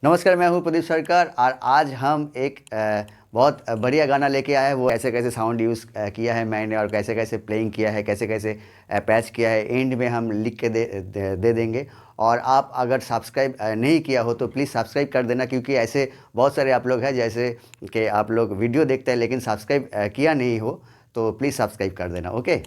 नमस्कार, मैं हूँ प्रदीप सरकार और आज हम एक बहुत बढ़िया गाना लेके आए हैं। वो कैसे कैसे साउंड यूज़ किया है मैंने और कैसे कैसे प्लेइंग किया है, कैसे कैसे पैच किया है, एंड में हम लिख के दे देंगे। और आप अगर सब्सक्राइब नहीं किया हो तो प्लीज़ सब्सक्राइब कर देना, क्योंकि ऐसे बहुत सारे आप लोग हैं जैसे कि आप लोग वीडियो देखते हैं लेकिन सब्सक्राइब किया नहीं हो, तो प्लीज़ सब्सक्राइब कर देना। ओके।